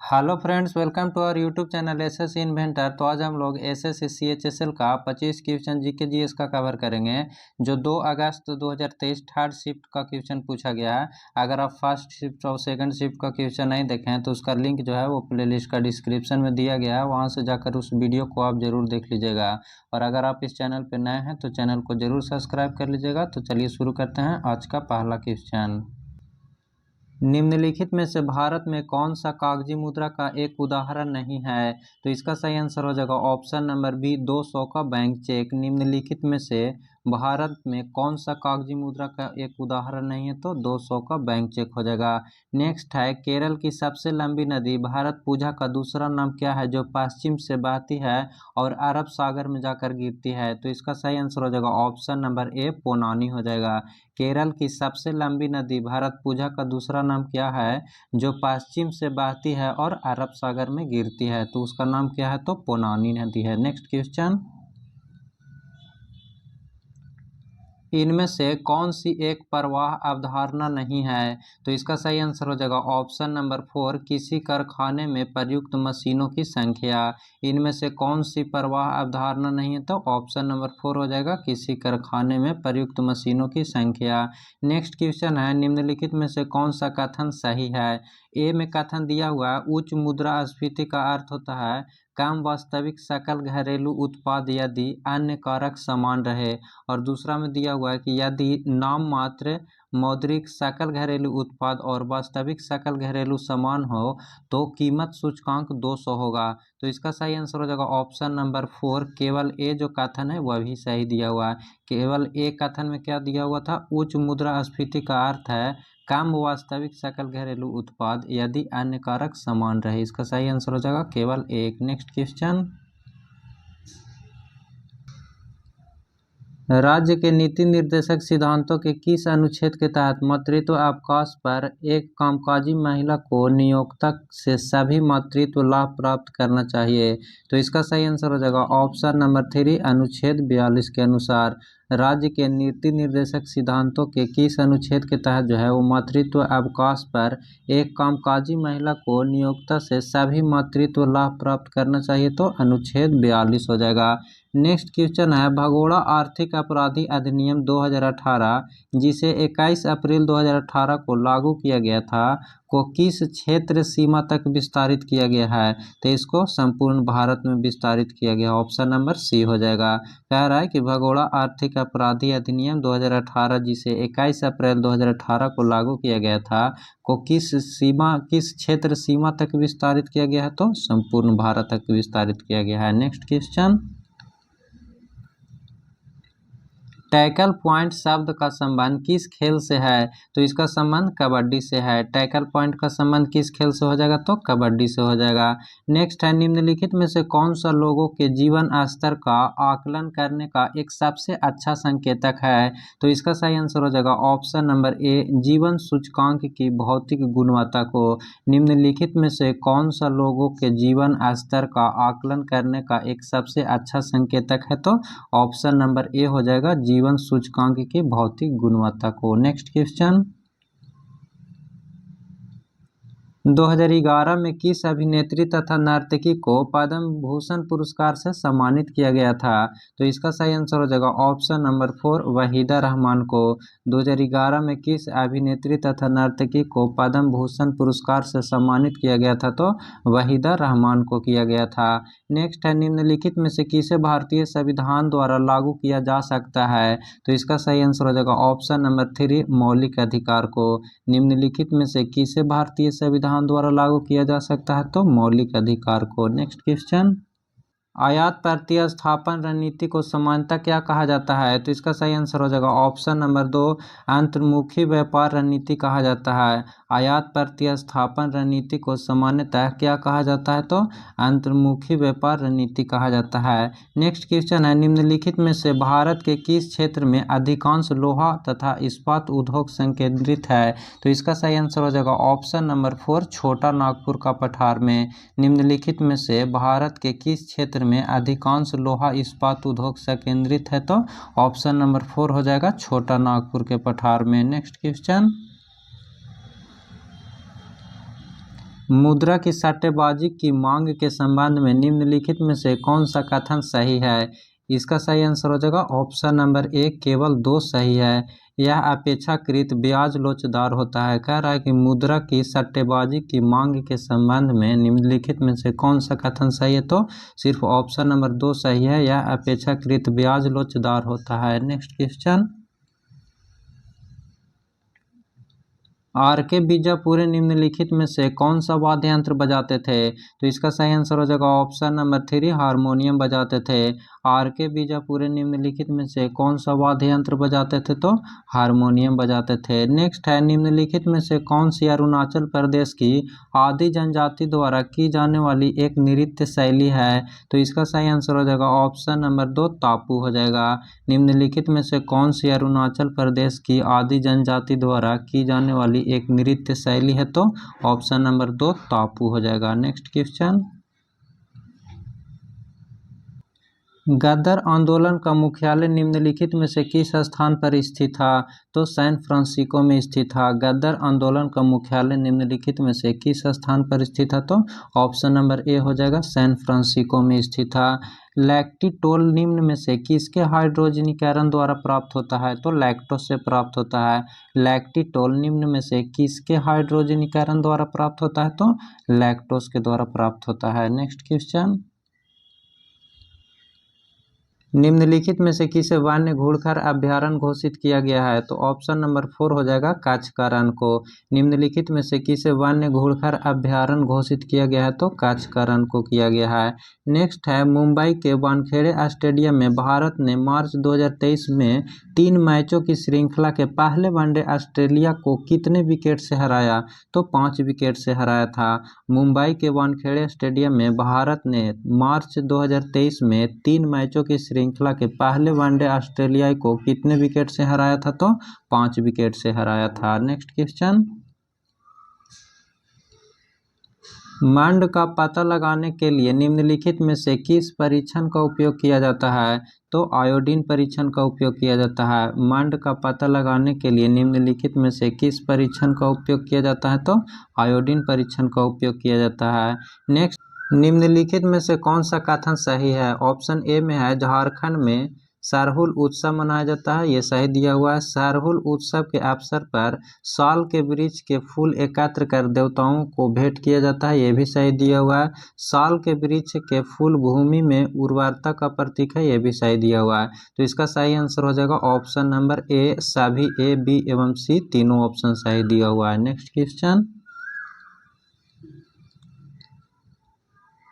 Hello friends, welcome to our YouTube channel SS Inventor. तो आज हम लोग एसएस सीएचएसएल का 25 क्वेश्चन जीके जीएस का कवर करेंगे, जो 2 अगस्त 2023 थर्ड शिफ्ट का क्वेश्चन पूछा गया है। अगर आप फर्स्ट शिफ्ट और सेकंड शिफ्ट का क्वेश्चन नहीं देखें हैं तो उसका लिंक जो है वो प्लेलिस्ट का डिस्क्रिप्शन में दिया गया है, वहाँ से जाकर उस वीडियो को आप ज़रूर देख लीजिएगा। और अगर आप इस चैनल पर नए हैं तो चैनल को ज़रूर सब्सक्राइब कर लीजिएगा। तो चलिए शुरू करते हैं आज का पहला क्वेश्चन। निम्नलिखित में से भारत में कौन सा कागजी मुद्रा का एक उदाहरण नहीं है? तो इसका सही आंसर हो जाएगा ऑप्शन नंबर बी, 200 का बैंक चेक। निम्नलिखित में से भारत में कौन सा कागजी मुद्रा का एक उदाहरण नहीं है? तो 200 का बैंक चेक हो जाएगा। नेक्स्ट है, केरल की सबसे लंबी नदी भारतपुझा का दूसरा नाम क्या है, जो पश्चिम से बहती है और अरब सागर में जाकर गिरती है? तो इसका सही आंसर हो जाएगा ऑप्शन नंबर ए, पोनानी हो जाएगा। केरल की सबसे लंबी नदी भारतपुझा का दूसरा नाम क्या है, जो पश्चिम से बहती है और अरब सागर में गिरती है? तो उसका नाम क्या है? तो पोनानी नदी है। नेक्स्ट क्वेश्चन, इनमें से कौन सी एक प्रवाह अवधारणा नहीं है? तो इसका सही आंसर हो जाएगा ऑप्शन नंबर 4, किसी कारखाने में प्रयुक्त मशीनों की संख्या। इनमें से कौन सी प्रवाह अवधारणा नहीं है? तो ऑप्शन नंबर 4 हो जाएगा, किसी कारखाने में प्रयुक्त मशीनों की संख्या। नेक्स्ट क्वेश्चन है, निम्नलिखित में से कौन सा कथन सही है? ए में कथन दिया हुआ है, उच्च मुद्रास्फीति का अर्थ होता है कम वास्तविक सकल घरेलू उत्पाद यदि अन्य कारक समान रहे। और दूसरा में दिया हुआ है कि यदि नाम मात्र मौद्रिक सकल घरेलू उत्पाद और वास्तविक सकल घरेलू समान हो तो कीमत सूचकांक 200 होगा। तो इसका सही आंसर हो जाएगा ऑप्शन नंबर 4, केवल ए जो कथन है वह भी सही दिया हुआ है। केवल ए कथन में क्या दिया हुआ था, उच्च मुद्रास्फीति का अर्थ है कम वास्तविक सकल घरेलू उत्पाद यदि अन्य कारक समान रहे। इसका सही आंसर हो जाएगा केवल एक। नेक्स्ट क्वेश्चन, राज्य के नीति निर्देशक सिद्धांतों के किस अनुच्छेद के तहत मातृत्व अवकाश पर एक कामकाजी महिला को नियोक्ता से सभी मातृत्व लाभ प्राप्त करना चाहिए? तो इसका सही आंसर हो जाएगा ऑप्शन नंबर 3, अनुच्छेद 42 के अनुसार। राज्य के नीति निर्देशक सिद्धांतों के किस अनुच्छेद के तहत जो है वो मातृत्व अवकाश पर एक कामकाजी महिला को नियोक्ता से सभी मातृत्व लाभ प्राप्त करना चाहिए? तो अनुच्छेद 42 हो जाएगा। नेक्स्ट क्वेश्चन है, भगोड़ा आर्थिक अपराधी अधिनियम 2018 जिसे 21 अप्रैल 2018 को लागू किया गया था को किस क्षेत्र सीमा तक विस्तारित किया गया है? तो इसको संपूर्ण भारत में विस्तारित किया गया। ऑप्शन नंबर सी हो जाएगा। कह रहा है कि भगोड़ा आर्थिक अपराधी अधिनियम 2018 जिसे 21 अप्रैल 2018 को लागू किया गया था को किस क्षेत्र सीमा तक विस्तारित किया गया है? तो संपूर्ण भारत तक विस्तारित किया गया है। नेक्स्ट क्वेश्चन, टैकल पॉइंट शब्द का संबंध किस खेल से है? तो इसका संबंध कबड्डी से है। टैकल पॉइंट का संबंध किस खेल से हो जाएगा? तो कबड्डी से हो जाएगा। नेक्स्ट है, निम्नलिखित में से कौन सा लोगों के जीवन स्तर का आकलन करने का एक सबसे अच्छा संकेतक है? तो इसका सही आंसर हो जाएगा ऑप्शन नंबर ए, जीवन सूचकांक की भौतिक गुणवत्ता को। निम्नलिखित में से कौन सा लोगों के जीवन स्तर का आकलन करने का एक सबसे अच्छा संकेतक है? तो ऑप्शन नंबर ए हो जाएगा, जीवन सूचकांक की भौतिक गुणवत्ता को। नेक्स्ट क्वेश्चन, 2011 में किस अभिनेत्री तथा नर्तकी को पद्म भूषण पुरस्कार से सम्मानित किया गया था? तो इसका सही आंसर हो जाएगा ऑप्शन नंबर 4, वहीदा रहमान को। 2011 में किस अभिनेत्री तथा नर्तकी को पद्म भूषण पुरस्कार से सम्मानित किया गया था? तो वहीदा रहमान को किया गया था। नेक्स्ट है, निम्नलिखित में से किसे भारतीय संविधान द्वारा लागू किया जा सकता है? तो इसका सही आंसर हो जाएगा ऑप्शन नंबर 3, मौलिक अधिकार को। निम्नलिखित में से किसे भारतीय संविधान द्वारा लागू किया जा सकता है? तो मौलिक अधिकार को। नेक्स्ट क्वेश्चन, आयात प्रतिस्थापन रणनीति को सामान्यतः क्या कहा जाता है? तो इसका सही आंसर हो जाएगा ऑप्शन नंबर 2, अंतर्मुखी व्यापार रणनीति कहा जाता है। आयात प्रतिस्थापन रणनीति को सामान्यतः क्या कहा जाता है? तो अंतर्मुखी व्यापार रणनीति कहा जाता है। नेक्स्ट क्वेश्चन है, निम्नलिखित में से भारत के किस क्षेत्र में अधिकांश लोहा तथा इस्पात उद्योग संकेंद्रित है? तो इसका सही आंसर हो जाएगा ऑप्शन नंबर 4, छोटा नागपुर का पठार में। निम्नलिखित में से भारत के किस क्षेत्र में अधिकांश लोहा इस्पात उद्योग संकेंद्रित है? तो ऑप्शन नंबर 4 हो जाएगा, छोटा नागपुर के पठार में। नेक्स्ट क्वेश्चन, मुद्रा की सट्टेबाजी की मांग के संबंध में निम्नलिखित में से कौन सा कथन सही है? इसका सही आंसर हो जाएगा ऑप्शन नंबर ए, केवल 2 सही है। यह अपेक्षाकृत ब्याज लोचदार होता है। कह रहा है कि मुद्रा की सट्टेबाजी की मांग के संबंध में निम्नलिखित में से कौन सा कथन सही है? तो सिर्फ ऑप्शन नंबर 2 सही है। यह अपेक्षाकृत ब्याज लोचदार होता है। Next question, R K. बीजापुरे निम्नलिखित में से कौन सा वाद्य यंत्र बजाते थे? तो इसका सही आंसर हो जाएगा ऑप्शन नंबर 3, हारमोनियम बजाते थे। आर.के. बीजापुरे निम्नलिखित में से कौन सा वाद्य यंत्र बजाते थे? तो हारमोनियम बजाते थे। नेक्स्ट है, निम्नलिखित में से कौन सी अरुणाचल प्रदेश की आदि जनजाति द्वारा की जाने वाली एक नृत्य शैली है? तो इसका सही आंसर हो जाएगा ऑप्शन नंबर 2, तापू हो जाएगा। निम्नलिखित में से कौन सी अरुणाचल प्रदेश की आदि जनजाति द्वारा की जाने वाली एक नृत्य शैली है? तो ऑप्शन नंबर 2, तापू हो जाएगा। नेक्स्ट क्वेश्चन, गदर आंदोलन का मुख्यालय निम्नलिखित में से किस स्थान पर स्थित था? तो सैन फ्रांसिस्को में स्थित था। गदर आंदोलन का मुख्यालय निम्नलिखित में से किस स्थान पर स्थित था? तो ऑप्शन नंबर ए हो जाएगा, सैन फ्रांसिस्को में स्थित था। लैक्टिटोल निम्न में से किसके हाइड्रोजनीकरण द्वारा प्राप्त होता है? तो लैक्टोज से प्राप्त होता है। लैक्टिटोल निम्न में से किसके हाइड्रोजनीकरण द्वारा प्राप्त होता है? तो लैक्टोज के द्वारा प्राप्त होता है। नेक्स्ट क्वेश्चन, निम्नलिखित में से किसे वन्य घूड़खर अभ्यारण्य घोषित किया गया है? तो ऑप्शन नंबर 4 हो जाएगा, कच्छ का रण को। निम्नलिखित में से किसे वन्य घूड़खर अभ्यारण्य घोषित किया गया है? तो कच्छ का रण को किया गया है। नेक्स्ट है, मुंबई के वानखेड़े स्टेडियम में भारत ने मार्च 2023 में 3 मैचों की श्रृंखला के पहले वनडे ऑस्ट्रेलिया को कितने विकेट से हराया? तो 5 विकेट से हराया था। मुंबई के वानखेड़े स्टेडियम में भारत ने मार्च 2023 में 3 मैचों की श्रृंखला के पहले वनडे ऑस्ट्रेलिया को कितने विकेट से हराया था? तो 5 विकेट से हराया था। नेक्स्ट क्वेश्चन, मंड का पता लगाने के लिए निम्नलिखित में से किस परीक्षण का उपयोग किया जाता है? तो आयोडीन परीक्षण का उपयोग किया जाता है। मंड का पता लगाने के लिए निम्नलिखित में से किस परीक्षण का उपयोग किया जाता है? तो आयोडीन परीक्षण का उपयोग किया जाता है। नेक्स्ट, निम्नलिखित में से कौन सा कथन सही है? ऑप्शन ए में है, झारखंड में सरहुल उत्सव मनाया जाता है, ये सही दिया हुआ है। सरहुल उत्सव के अवसर पर साल के वृक्ष के फूल एकत्र कर देवताओं को भेंट किया जाता है, ये भी सही दिया हुआ है। साल के वृक्ष के फूल भूमि में उर्वरता का प्रतीक है, ये भी सही दिया हुआ है। तो इसका सही आंसर हो जाएगा ऑप्शन नंबर ए, सभी ए, बी एवं सी तीनों ऑप्शन सही दिया हुआ है। नेक्स्ट क्वेश्चन,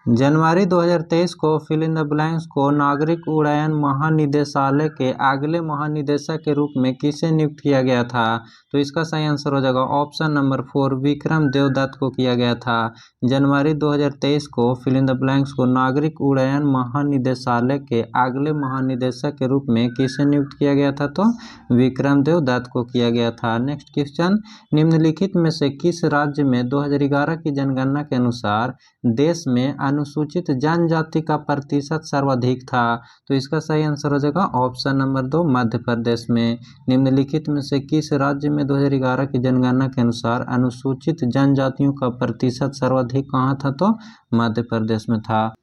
जनवरी 2023 को फिल इन द ब्लैंक्स को नागरिक उड्डयन महानिदेशालय के अगले महानिदेशक के रूप में किसे नियुक्त किया गया था? तो इसका सही आंसर हो जाएगा ऑप्शन नंबर 4, विक्रम देवदत्त को किया गया था। जनवरी 2023 को फिल इन द ब्लैंक्स को नागरिक उड्डयन महानिदेशालय के अगले महानिदेशक के रूप में किसे नियुक्त किया गया था? तो विक्रम देवदत्त को किया गया था। नेक्स्ट क्वेश्चन, निम्नलिखित में से किस राज्य में 2011 की जनगणना के अनुसार देश में अनुसूचित जनजाति का प्रतिशत सर्वाधिक था? तो इसका सही आंसर हो जाएगा ऑप्शन नंबर 2, मध्य प्रदेश में। निम्नलिखित में से किस राज्य में 2011 की जनगणना के अनुसार अनुसूचित जनजातियों का प्रतिशत सर्वाधिक कहाँ था? तो मध्य प्रदेश में था।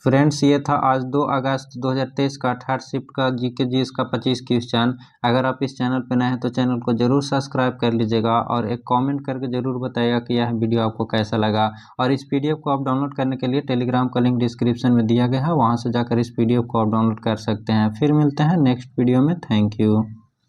फ्रेंड्स, ये था आज 2 अगस्त 2023 का थर्ड शिफ्ट का जीके जीएस का 25 क्वेश्चन। अगर आप इस चैनल पर नए हैं तो चैनल को जरूर सब्सक्राइब कर लीजिएगा और एक कमेंट करके जरूर बताइएगा कि यह वीडियो आपको कैसा लगा। और इस पीडीएफ को आप डाउनलोड करने के लिए टेलीग्राम का लिंक डिस्क्रिप्शन में दिया गया है, वहाँ से जाकर इस पीडीएफ को आप डाउनलोड कर सकते हैं। फिर मिलते हैं नेक्स्ट वीडियो में। Thank you.